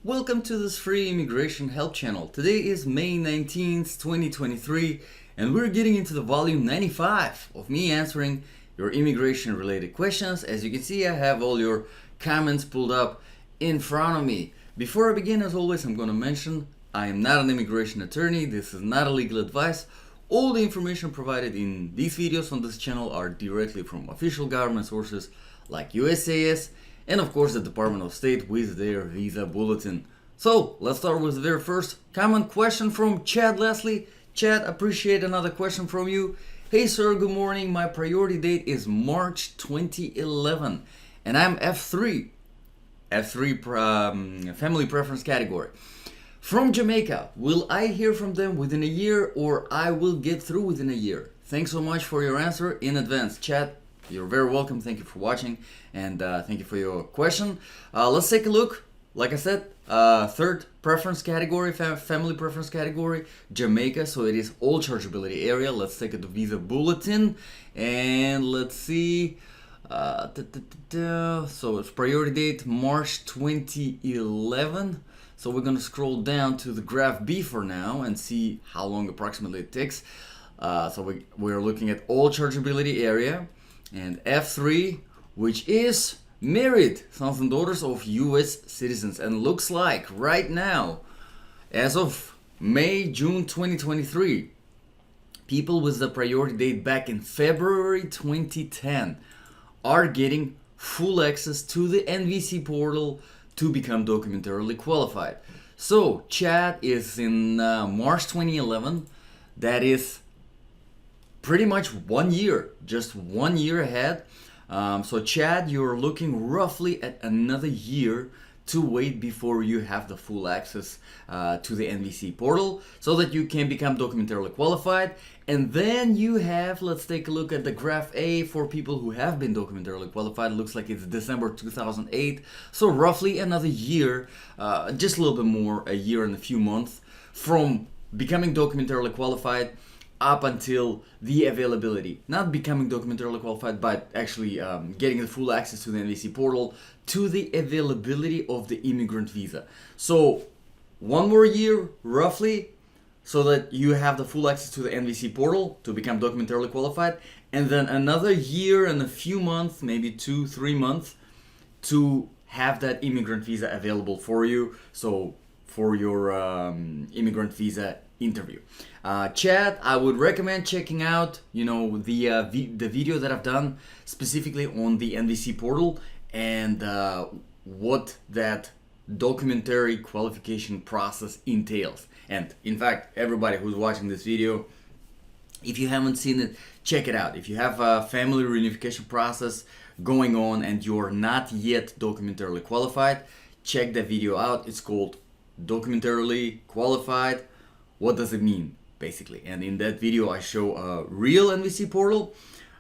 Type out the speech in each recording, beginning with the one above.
Welcome to this free immigration help channel. Today is May 19th, 2023, and we're getting into the volume 95 of me answering your immigration related questions. As you can see, I have all your comments pulled up in front of me. Before I begin, as always, I'm going to mention I am not an immigration attorney. This is not a legal advice. All the information provided in these videos on this channel are directly from official government sources like USCIS and of course the Department of State with their visa bulletin. So let's start with the very first common question from Chad Leslie. Chad, appreciate another question from you. Hey sir, good morning. My priority date is March 2011 and I'm F3 family preference category. From Jamaica, will I hear from them within a year or I will get through within a year? Thanks so much for your answer in advance. Chad, you're very welcome. Thank you for watching and thank you for your question. Let's take a look. Like I said, third preference category, family preference category, Jamaica. So it is all chargeability area. Let's take the visa bulletin and let's see. So it's priority date March 2011. So we're going to scroll down to the graph B for now and see how long approximately it takes. So we're looking at all chargeability area and F3, which is married sons and daughters of US citizens. And looks like right now, as of June 2023, people with the priority date back in February 2010 are getting full access to the NVC portal to become documentarily qualified. So Chad is in March 2011. That is pretty much 1 year, just 1 year ahead. So Chad, you're looking roughly at another year to wait before you have the full access to the NVC portal so that you can become documentarily qualified. And then you have, let's take a look at the graph A for people who have been documentarily qualified. It looks like it's December 2008. So roughly another year, just a little bit more, a year and a few months from becoming documentarily qualified up until the availability, not becoming documentarily qualified, but actually getting the full access to the NVC portal to the availability of the immigrant visa. So 1 more year roughly so that you have the full access to the NVC portal to become documentarily qualified, and then another year and a few months, maybe 2-3 months, to have that immigrant visa available for you. So for your immigrant visa interview. Chad, I would recommend checking out, the video that I've done specifically on the NVC portal and what that documentary qualification process entails. And in fact, everybody who's watching this video, if you haven't seen it, check it out. If you have a family reunification process going on and you're not yet documentarily qualified, check that video out. It's called Documentarily Qualified. What does it mean, basically? And in that video, I show a real NVC portal,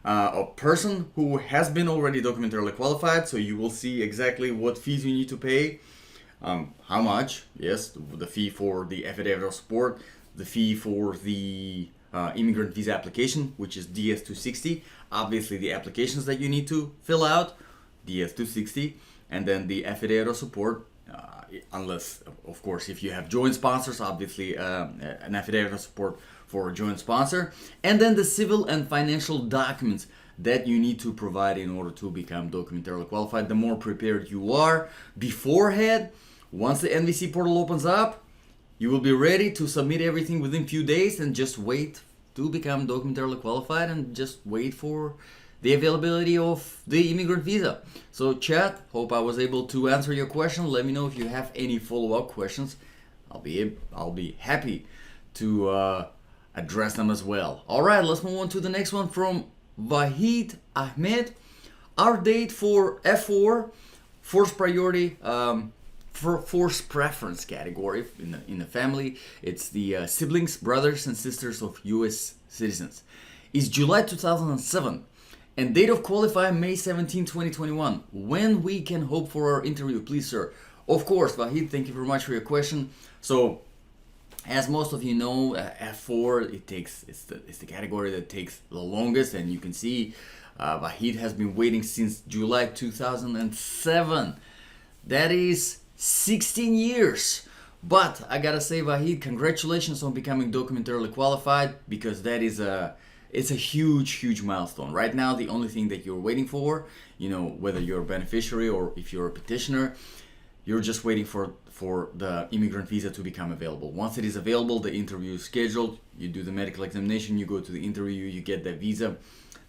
a person who has been already documentarily qualified. So you will see exactly what fees you need to pay, how much. Yes, the fee for the affidavit of support, the fee for the immigrant visa application, which is DS-260. Obviously, the applications that you need to fill out, DS-260, and then the affidavit of support. Unless, of course, if you have joint sponsors, obviously an affidavit of support for a joint sponsor, and then the civil and financial documents that you need to provide in order to become documentarily qualified. The more prepared you are beforehand, once the NVC portal opens up, you will be ready to submit everything within a few days and just wait to become documentarily qualified and just wait for the availability of the immigrant visa. So Chad, hope I was able to answer your question. Let me know if you have any follow-up questions. I'll be happy to address them as well. All right, let's move on to the next one from Wahid Ahmed. Our date for F4, force priority, for force preference category in the family. It's the siblings, brothers and sisters of US citizens. Is July 2007. And date of qualifying May 17, 2021. When we can hope for our interview, please, sir. Of course, Wahid, thank you very much for your question. So, as most of you know, F4 it's the category that takes the longest, and you can see Wahid has been waiting since July 2007. That is 16 years. But I gotta say, Vahid, congratulations on becoming documentarily qualified, because that is it's a huge milestone. Right now, the only thing that you're waiting for, whether you're a beneficiary or if you're a petitioner, you're just waiting for the immigrant visa to become available. Once it is available, the interview is scheduled, you do the medical examination, you go to the interview, you get that visa.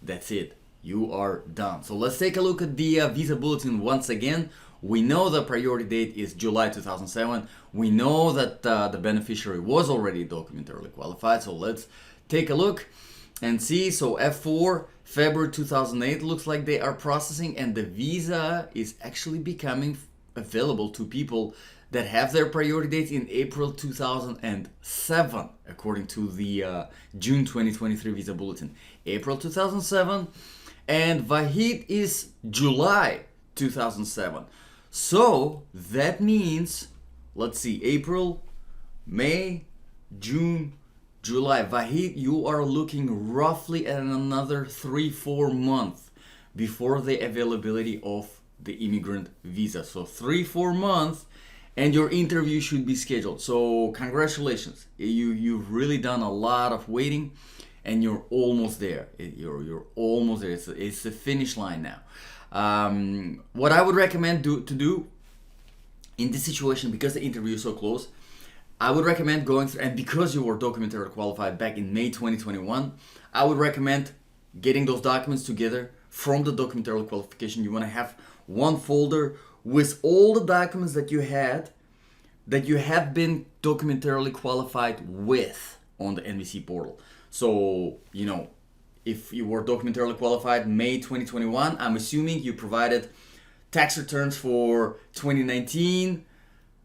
That's it. You are done. So let's take a look at the visa bulletin once again. We know the priority date is July 2007. We know that the beneficiary was already documentarily qualified. So let's take a look and see. So F4, February 2008 looks like they are processing, and the visa is actually becoming available to people that have their priority dates in April 2007, according to the June 2023 visa bulletin. April 2007, and Vahid is July 2007. So that means, let's see, April, May, June, July. Vahid, you are looking roughly at another 3-4 months before the availability of the immigrant visa. So 3-4 months, and your interview should be scheduled. So congratulations, you've really done a lot of waiting, and you're almost there. You're almost there. It's the finish line now. What I would recommend to do in this situation, because the interview is so close, I would recommend going through, and because you were documentarily qualified back in May 2021, I would recommend getting those documents together from the documentarily qualification. You want to have one folder with all the documents that you have been documentarily qualified with on the NVC portal. So, if you were documentarily qualified May 2021, I'm assuming you provided tax returns for 2019,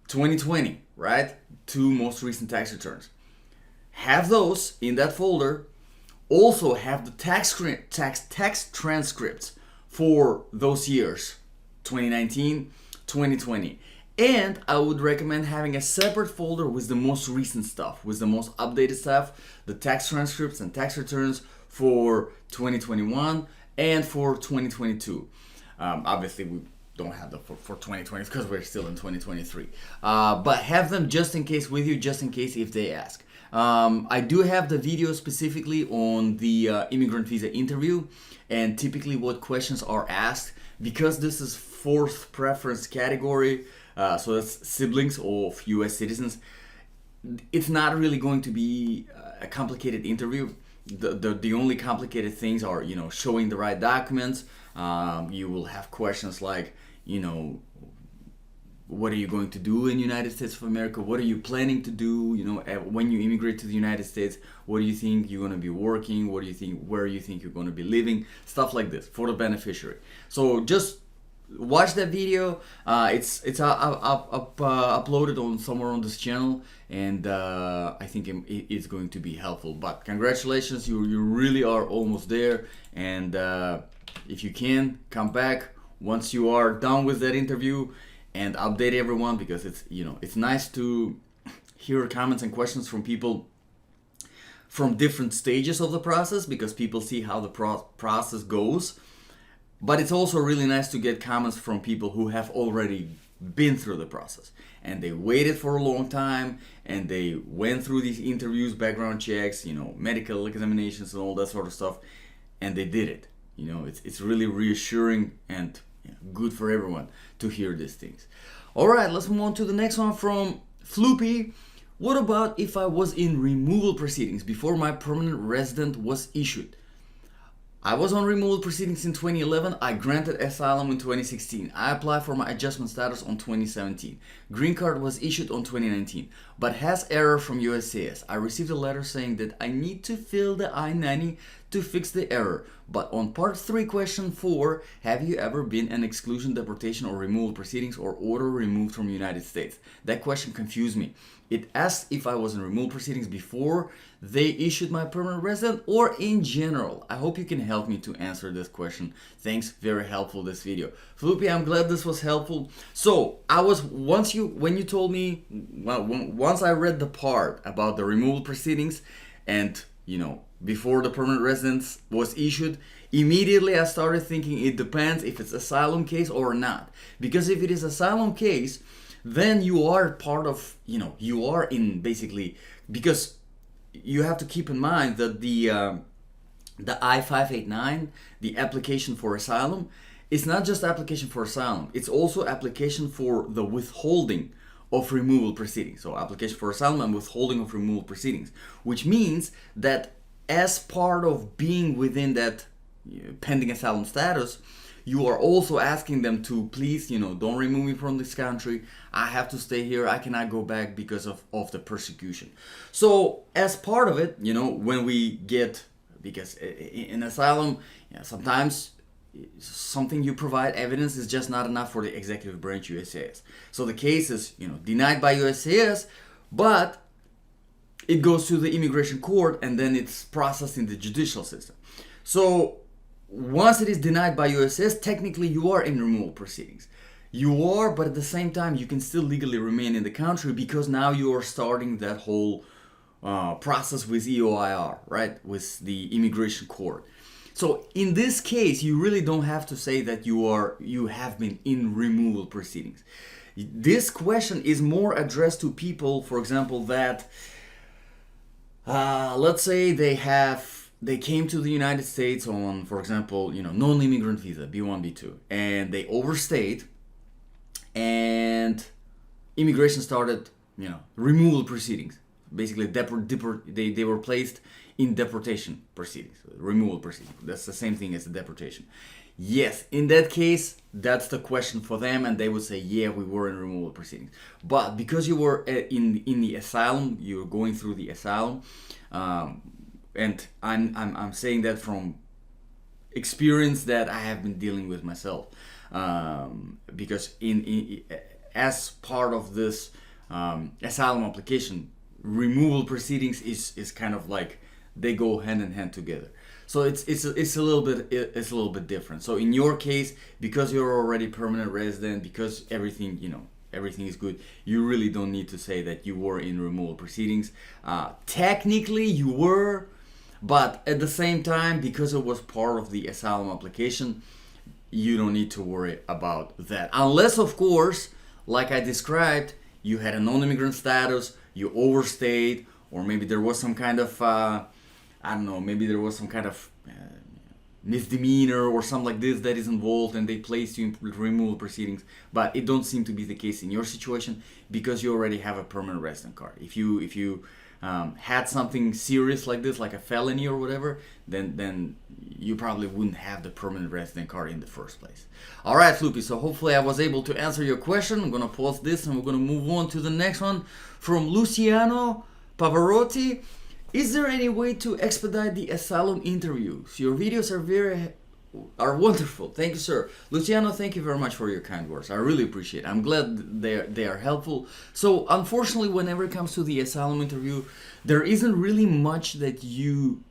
2020, right? 2 most recent tax returns. Have those in that folder. Also have the tax transcripts for those years, 2019, 2020. And I would recommend having a separate folder with the most recent stuff, with the most updated stuff, the tax transcripts and tax returns for 2021 and for 2022. Obviously, we don't have them for 2020 because we're still in 2023. But have them just in case with you, just in case if they ask. I do have the video specifically on the immigrant visa interview and typically what questions are asked, because this is 4th preference category. So that's siblings of US citizens. It's not really going to be a complicated interview. The only complicated things are, showing the right documents. You will have questions like, what are you going to do in the United States of America? What are you planning to do? When you immigrate to the United States, what do you think you're going to be working? Where you think you're going to be living? Stuff like this for the beneficiary. So just watch that video. It's uploaded on somewhere on this channel, and I think it's going to be helpful. But congratulations, you really are almost there. And if you can, come back once you are done with that interview and update everyone, because it's nice to hear comments and questions from people from different stages of the process, because people see how the process goes. But it's also really nice to get comments from people who have already been through the process and they waited for a long time and they went through these interviews, background checks, medical examinations and all that sort of stuff, and they did it. It's really reassuring and good for everyone to hear these things. All right, let's move on to the next one from Floopy. What about if I was in removal proceedings before my permanent resident was issued? I was on removal proceedings in 2011. I granted asylum in 2016. I applied for my adjustment status on 2017. Green card was issued on 2019, but has error from USCIS. I received a letter saying that I need to fill the I-90 to fix the error. But on part 3, question 4, have you ever been an exclusion, deportation, or removal proceedings or order removed from the United States? That question confused me. It asked if I was in removal proceedings before they issued my permanent resident or in general. I hope you can help me to answer this question. Thanks, very helpful this video. Floopy, I'm glad this was helpful. So once I read the part about the removal proceedings and before the permanent residence was issued, immediately I started thinking it depends if it's asylum case or not. Because if it is asylum case, then you are part of, you are in basically, because you have to keep in mind that the I-589, the application for asylum, it's not just application for asylum, it's also application for the withholding of removal proceedings. So application for asylum and withholding of removal proceedings, which means that as part of being within that pending asylum status, you are also asking them to please, don't remove me from this country. I have to stay here. I cannot go back because of the persecution. So as part of it, when we get, because in asylum, sometimes something you provide evidence is just not enough for the executive branch USCIS. So the case is, denied by USCIS, but it goes to the immigration court and then it's processed in the judicial system. So once it is denied by USCIS, technically you are in removal proceedings. You are, but at the same time you can still legally remain in the country because now you are starting that whole process with EOIR, right? With the immigration court. So in this case, you really don't have to say that you have been in removal proceedings. This question is more addressed to people, for example, that let's say they came to the United States on, for example, non-immigrant visa, B1, B2, and they overstayed, and immigration started, removal proceedings. Basically, they were placed in deportation proceedings, removal proceedings. That's the same thing as the deportation. Yes, in that case, that's the question for them, and they would say, yeah, we were in removal proceedings. But because you were in the asylum, you were going through the asylum, and I'm saying that from experience that I have been dealing with myself, because as part of this asylum application, removal proceedings is kind of like they go hand in hand together. So it's a little bit different. So in your case, because you're already permanent resident, because everything is good, you really don't need to say that you were in removal proceedings. Technically you were, but at the same time, because it was part of the asylum application, you don't need to worry about that. Unless, of course, like I described, you had a non-immigrant status, you overstayed, or maybe there was some kind of misdemeanor or something like this that is involved, and they placed you in removal proceedings. But it don't seem to be the case in your situation because you already have a permanent resident card. If you had something serious like this, like a felony or whatever, then you probably wouldn't have the permanent resident card in the first place. All right, Floopy, so hopefully I was able to answer your question. I'm going to pause this and we're going to move on to the next one from Luciano Pavarotti. Is there any way to expedite the asylum interviews? Your videos are wonderful. Thank you, sir. Luciano, thank you very much for your kind words. I really appreciate it. I'm glad they are helpful. So unfortunately, whenever it comes to the asylum interview, there isn't really much that you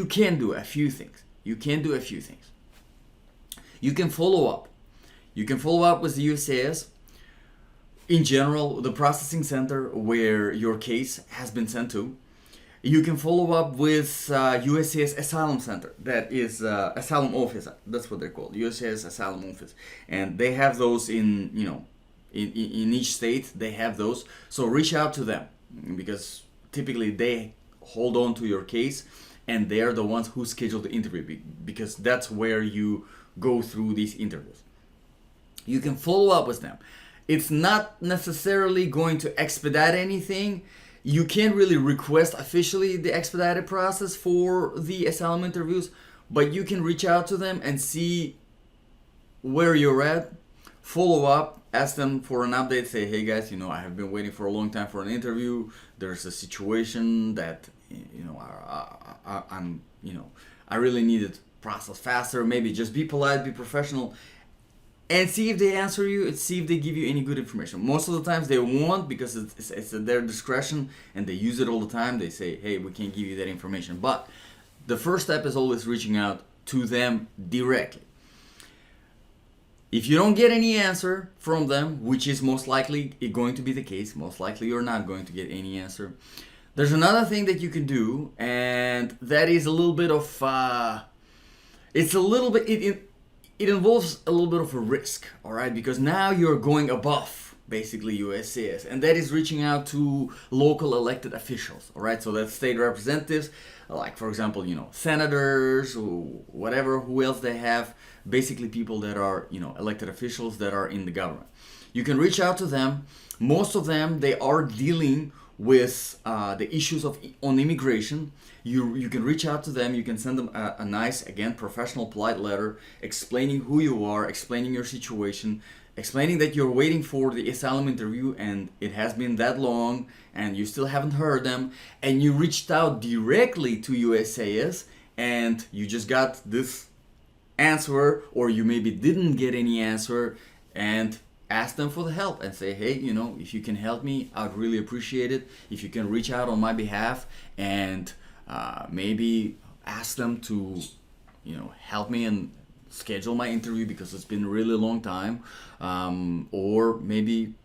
can do a few things. You can follow up. You can follow up with the USCIS. In general, the processing center where your case has been sent to. You can follow up with USCIS Asylum Center. That is Asylum Office. That's what they're called, USCIS Asylum Office. And they have those in each state. They have those. So reach out to them because typically they hold on to your case and they're the ones who schedule the interview because that's where you go through these interviews. You can follow up with them. It's not necessarily going to expedite anything. You can't really request officially the expedited process for the asylum interviews, but you can reach out to them and see where you're at, follow up, ask them for an update, say, hey guys, I have been waiting for a long time for an interview. There's a situation that, I really need it processed faster. Maybe just be polite, be professional, and see if they answer you, and see if they give you any good information. Most of the times they won't because it's at their discretion and they use it all the time. They say, hey, we can't give you that information. But the first step is always reaching out to them directly. If you don't get any answer from them, which is most likely going to be the case, most likely you're not going to get any answer, there's another thing that you can do, and that is a little bit of, it involves a little bit of a risk, all right? Because now you're going above basically USCIS, and that is reaching out to local elected officials. All right, so that's state representatives, like for example, senators or whatever, who else they have, basically people that are elected officials that are in the government. You can reach out to them. Most of them, they are dealing with the issues on immigration. You can reach out to them. You can send them a nice, again, professional, polite letter explaining who you are, explaining your situation, explaining that you're waiting for the asylum interview and it has been that long and you still haven't heard them, and you reached out directly to USCIS and you just got this answer, or you maybe didn't get any answer, and ask them for the help and say, hey, if you can help me, I'd really appreciate it. If you can reach out on my behalf and maybe ask them to help me and schedule my interview because it's been a really long time, or maybe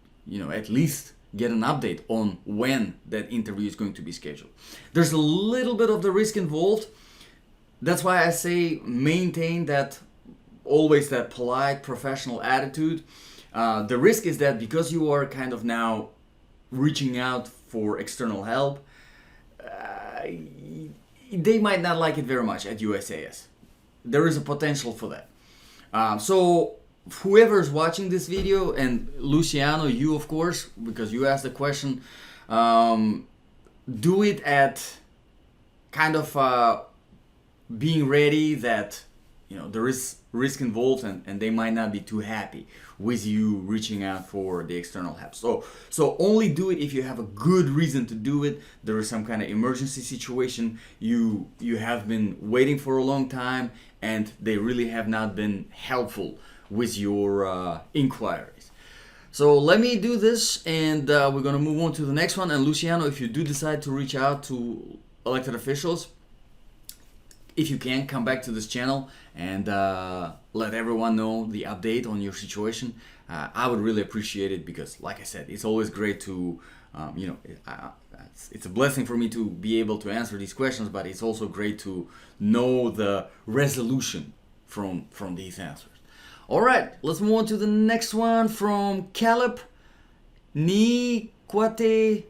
at least get an update on when that interview is going to be scheduled. There's a little bit of the risk involved. That's why I say maintain always that polite professional attitude. The risk is that because you are kind of now reaching out for external help, they might not like it very much at USCIS. There is a potential for that. So whoever's watching this video, and Luciano, you of course, because you asked the question, do it at kind of being ready that there is risk involved, and they might not be too happy with you reaching out for the external help. So only do it if you have a good reason to do it. There is some kind of emergency situation. You have been waiting for a long time and they really have not been helpful with your inquiries. So let me do this, and we're going to move on to the next one. And Luciano, if you do decide to reach out to elected officials, if you can, come back to this channel and let everyone know the update on your situation. I would really appreciate it, because like I said, it's always great to, it's a blessing for me to be able to answer these questions, but it's also great to know the resolution from these answers. All right, let's move on to the next one from Caleb Niquate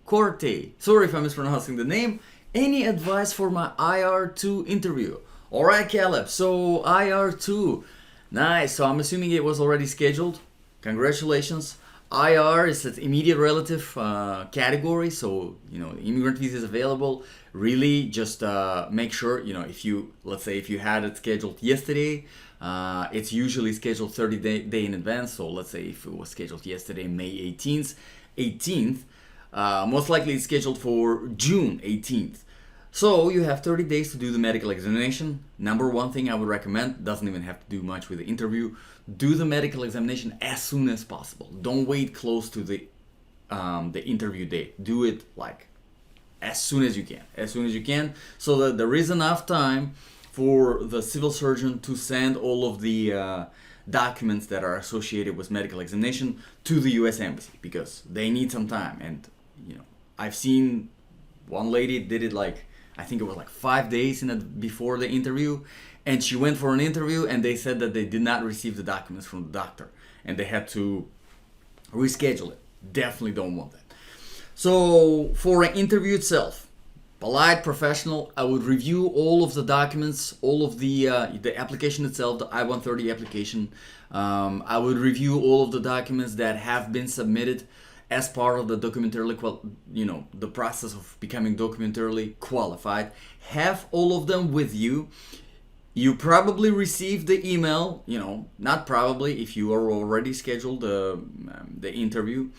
Corte. Sorry if I'm mispronouncing the name. Any advice for my IR2 interview? All right, Caleb. So IR2, nice. So I'm assuming it was already scheduled. Congratulations. IR is an immediate relative category. So immigrant visa is available. Really, just make sure let's say if you had it scheduled yesterday, it's usually scheduled 30 day in advance. So let's say if it was scheduled yesterday, May 18th, most likely it's scheduled for June 18th. So you have 30 days to do the medical examination. Number one thing I would recommend, doesn't even have to do much with the interview, do the medical examination as soon as possible. Don't wait close to the interview date. Do it like as soon as you can, so that there is enough time for the civil surgeon to send all of the documents that are associated with medical examination to the U.S. Embassy, because they need some time. And I've seen one lady did it I think it was 5 days before the interview, and she went for an interview and they said that they did not receive the documents from the doctor and they had to reschedule it. Definitely don't want that. So for an interview itself, polite, professional, I would review all of the documents, all of the application itself, the I-130 application. I would review all of the documents that have been submitted as part of the the process of becoming documentarily qualified. Have all of them with you. You probably received the email, not probably, if you are already scheduled the interview.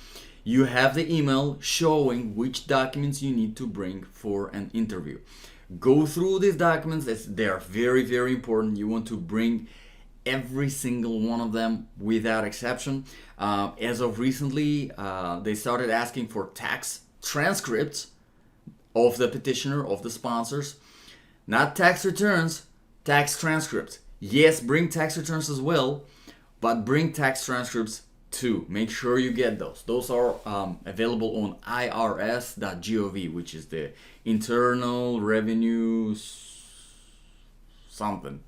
You have the email showing which documents you need to bring for an interview. Go through these documents. They are very, very important. You want to bring every single one of them without exception. As of recently, they started asking for tax transcripts of the petitioner, of the sponsors. Not tax returns, tax transcripts. Yes, bring tax returns as well, but bring tax transcripts too. Make sure you get those. Those are available on irs.gov, which is the Internal Revenue something.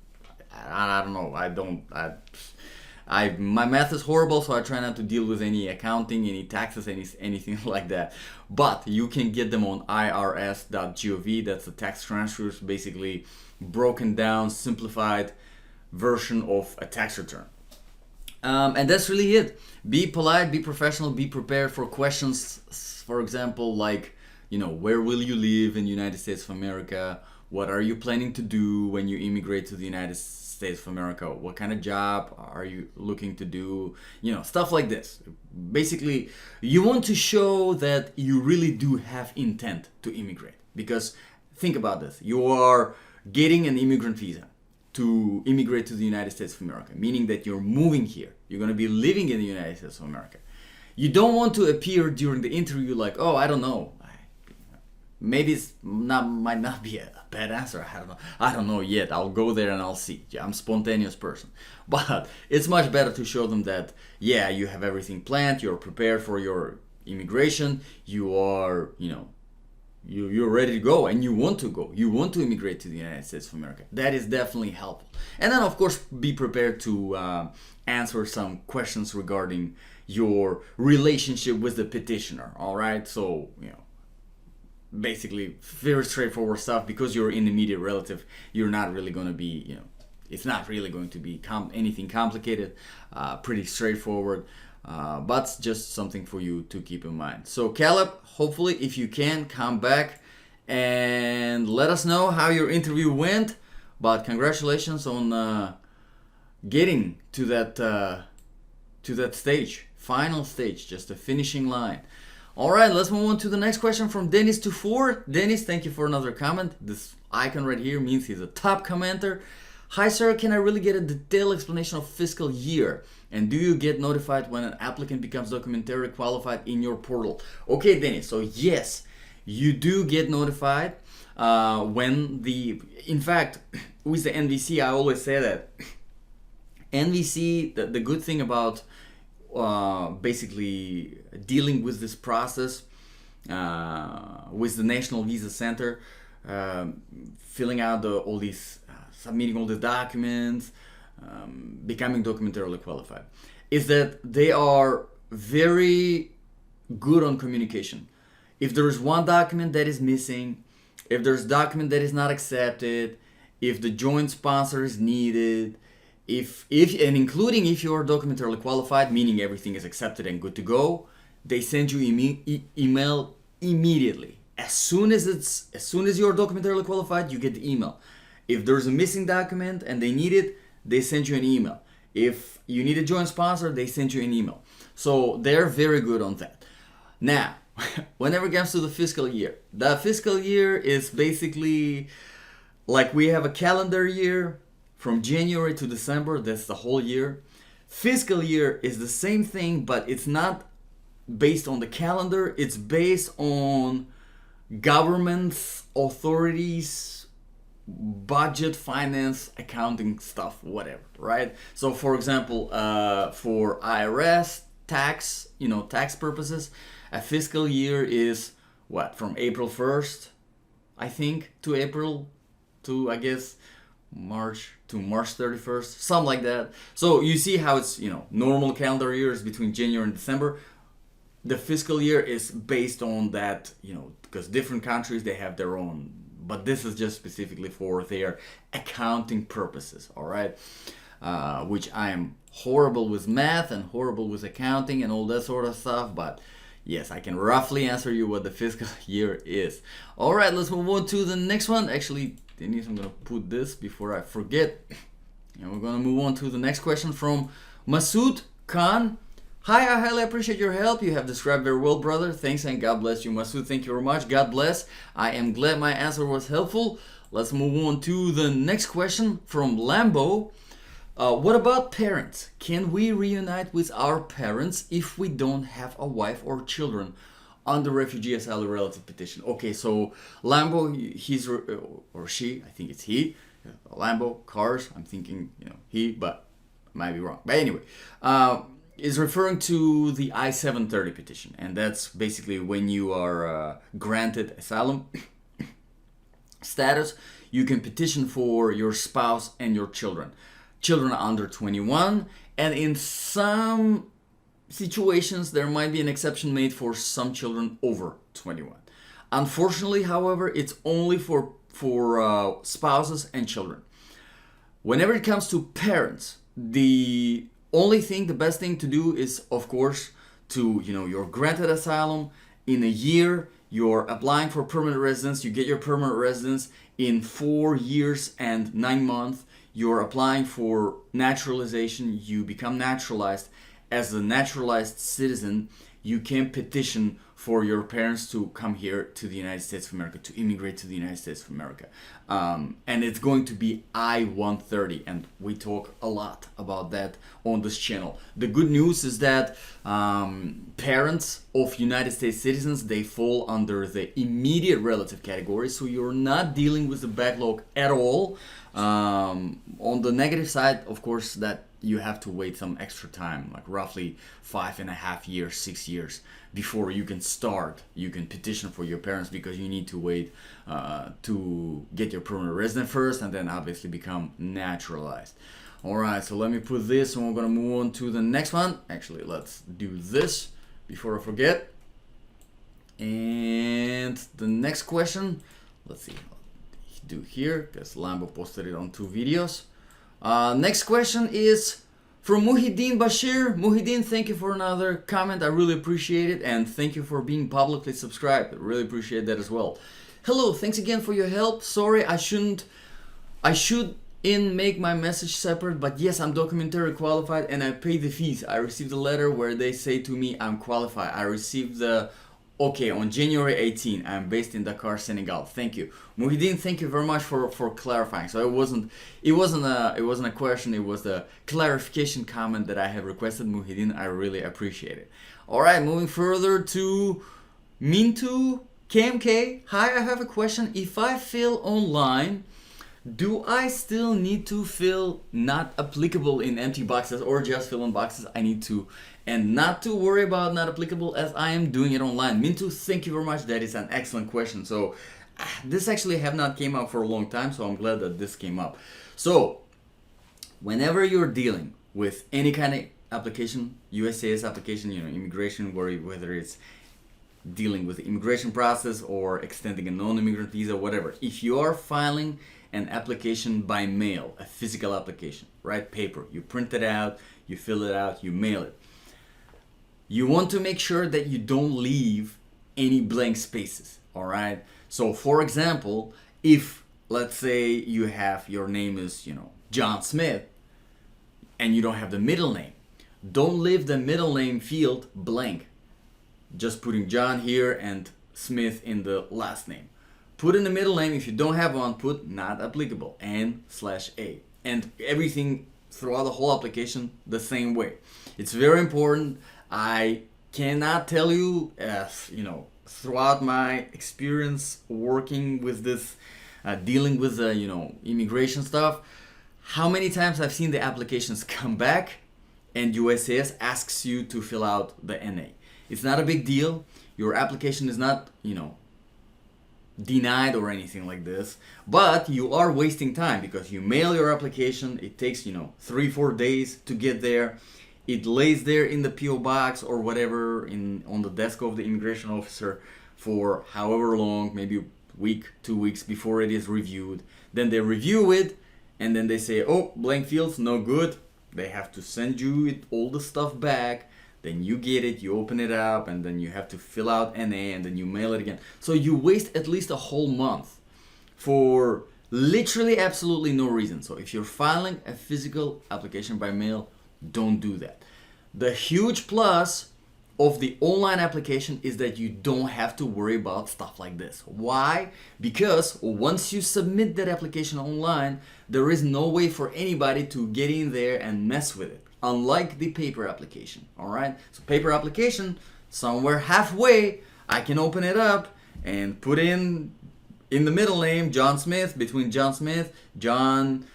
I don't know. My math is horrible, so I try not to deal with any accounting, any taxes, anything like that. But you can get them on irs.gov. That's the tax transfers, basically broken down, simplified version of a tax return. And that's really it. Be polite, be professional, be prepared for questions. For example, like, where will you live in the United States of America? What are you planning to do when you immigrate to the United States of America? What kind of job are you looking to do? Stuff like this. Basically, you want to show that you really do have intent to immigrate. Because think about this. You are getting an immigrant visa to immigrate to the United States of America, meaning that you're moving here. You're going to be living in the United States of America. You don't want to appear during the interview like, oh, I don't know. Maybe might not be a bad answer. I don't know yet. I'll go there and I'll see. I'm a spontaneous person. But it's much better to show them that, yeah, you have everything planned. You're prepared for your immigration. You are, you're ready to go and you want to go. You want to immigrate to the United States of America. That is definitely helpful. And then, of course, be prepared to answer some questions regarding your relationship with the petitioner. All right? So, basically very straightforward stuff. Because you're an immediate relative, you're not really going to be, it's not really going to be anything complicated. Pretty straightforward. But just something for you to keep in mind. So Caleb, hopefully if you can, come back and let us know how your interview went. But congratulations on getting to that stage, final stage, just a finishing line. All right, let's move on to the next question from Dennis to 4. Dennis, thank you for another comment. This icon right here means he's a top commenter. Hi sir, can I really get a detailed explanation of fiscal year? And do you get notified when an applicant becomes documentarily qualified in your portal? Okay, Dennis, so yes, you do get notified in fact, with the NVC, I always say that NVC, the good thing about basically dealing with this process with the National Visa Center, filling out all these, submitting all the documents, becoming documentarily qualified, is that they are very good on communication. If there is one document that is missing, if there's a document that is not accepted, if the joint sponsor is needed, if and including if you are documentarily qualified, meaning everything is accepted and good to go, they send you email immediately. As soon as you're documentarily qualified, you get the email. If there's a missing document and they need it, they send you an email. If you need a joint sponsor, they send you an email. So they're very good on that. Now, whenever it comes to the fiscal year is basically like we have a calendar year from January to December, that's the whole year. Fiscal year is the same thing, but it's not based on the calendar, it's based on governments, authorities, budget, finance, accounting stuff, whatever, right? So for example, for IRS tax, tax purposes, a fiscal year is from April 1st, I think, to I guess March to March 31st, something like that. So you see how it's, normal calendar year is between January and December. The fiscal year is based on that, because different countries, they have their own, but this is just specifically for their accounting purposes, all right? Which I am horrible with math and horrible with accounting and all that sort of stuff, but yes, I can roughly answer you what the fiscal year is. All right, let's move on to the next one. Actually, Denise, I'm gonna put this before I forget. And we're gonna move on to the next question from Masood Khan. Hi, I highly appreciate your help. You have described very well, brother. Thanks and God bless you, Masood. Thank you very much. God bless. I am glad my answer was helpful. Let's move on to the next question from Lambo. What about parents? Can we reunite with our parents if we don't have a wife or children on the refugee asylum relative petition? Okay, so Lambo, he's or she, I think it's he. Lambo, cars, I'm thinking, he, but I might be wrong. But anyway, is referring to the I-730 petition. And that's basically when you are granted asylum status, you can petition for your spouse and your children. children under 21, and in some situations there might be an exception made for some children over 21. Unfortunately, however, it's only for spouses and children. Whenever it comes to parents, the best thing to do is, of course, you're granted asylum in a year, you're applying for permanent residence, you get your permanent residence in 4 years and 9 months, you're applying for naturalization, you become naturalized. As a naturalized citizen, you can petition for your parents to come here to the United States of America, to immigrate to the United States of America. And it's going to be I-130, and we talk a lot about that on this channel. The good news is that parents of United States citizens, they fall under the immediate relative category, so you're not dealing with the backlog at all. On the negative side, of course, that you have to wait some extra time, like roughly 5.5 years, 6 years before you can petition for your parents, because you need to wait to get your permanent resident first and then obviously become naturalized. Alright, so let me put this and we're gonna move on to the next one. Actually, let's do this before I forget. And the next question, let's see, I'll do here because Lambo posted it on 2 videos. Next question is from Muhyiddin Bashir. Muhyiddin, thank you for another comment. I really appreciate it, and thank you for being publicly subscribed. I really appreciate that as well. Hello, thanks again for your help. Sorry, I should make my message separate, but yes, I'm documentary qualified and I paid the fees. I received a letter where they say to me I'm qualified. I received the okay on January 18. I'm based in Dakar, Senegal. Thank you, Muhyiddin. Thank you very much for clarifying. So it wasn't a question. It was a clarification comment that I have requested, Muhyiddin. I really appreciate it. All right, moving further to Mintu KMK. Hi, I have a question. If I fill online, do I still need to fill not applicable in empty boxes, or just fill in boxes I need to, and not to worry about not applicable as I am doing it online? Mintu, thank you very much. That is an excellent question. So this actually have not came up for a long time, so I'm glad that this came up. So whenever you're dealing with any kind of application, USCIS application, immigration, whether it's dealing with the immigration process or extending a non-immigrant visa, whatever, if you are filing an application by mail, a physical application, right? Paper, you print it out, you fill it out, you mail it. You want to make sure that you don't leave any blank spaces, all right? So for example, if let's say your name is, John Smith, and you don't have the middle name, don't leave the middle name field blank. Just putting John here and Smith in the last name. Put in the middle name. If you don't have one, put not applicable, N/A. And everything throughout the whole application the same way. It's very important. I cannot tell you, throughout my experience working with this, dealing with the, immigration stuff, how many times I've seen the applications come back and USCIS asks you to fill out the NA. It's not a big deal. Your application is not, denied or anything like this, but you are wasting time because you mail your application. It takes 3-4 days to get there. It lays there in the PO box or whatever on the desk of the immigration officer for however long, maybe a week, 2 weeks before it is reviewed. Then they review it and then they say, oh, blank fields, no good. They have to send you all the stuff back. Then you get it, you open it up, and then you have to fill out NA, and then you mail it again. So you waste at least a whole month for literally absolutely no reason. So if you're filing a physical application by mail, don't do that. The huge plus of the online application is that you don't have to worry about stuff like this. Why? Because once you submit that application online, there is no way for anybody to get in there and mess with it. Unlike the paper application, all right? So paper application, somewhere halfway, I can open it up and put in the middle name, John Smith, between John Smith, John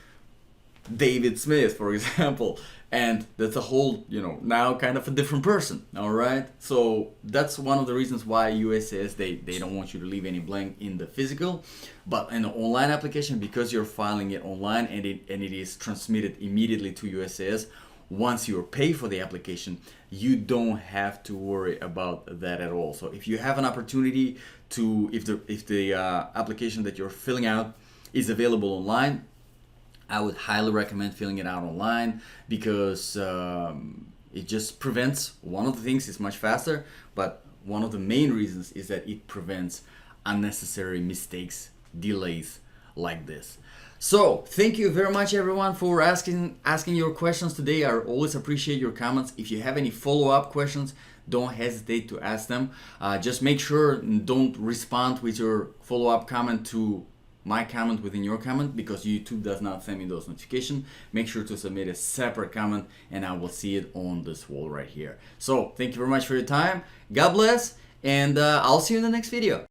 David Smith, for example. and that's a whole, now kind of a different person. All right, so that's one of the reasons why USCIS, they don't want you to leave any blank in the physical, but in the online application, because you're filing it online and it is transmitted immediately to USCIS. Once you pay for the application, you don't have to worry about that at all. So if you have an opportunity to, if the application that you're filling out is available online, I would highly recommend filling it out online, because it just prevents, one of the things is much faster, but one of the main reasons is that it prevents unnecessary mistakes, delays like this. So thank you very much, everyone, for asking your questions today. I always appreciate your comments. If you have any follow-up questions, don't hesitate to ask them. Just make sure and don't respond with your follow-up comment to my comment within your comment, because YouTube does not send me those notifications. Make sure to submit a separate comment and I will see it on this wall right here. So thank you very much for your time. God bless, and I'll see you in the next video.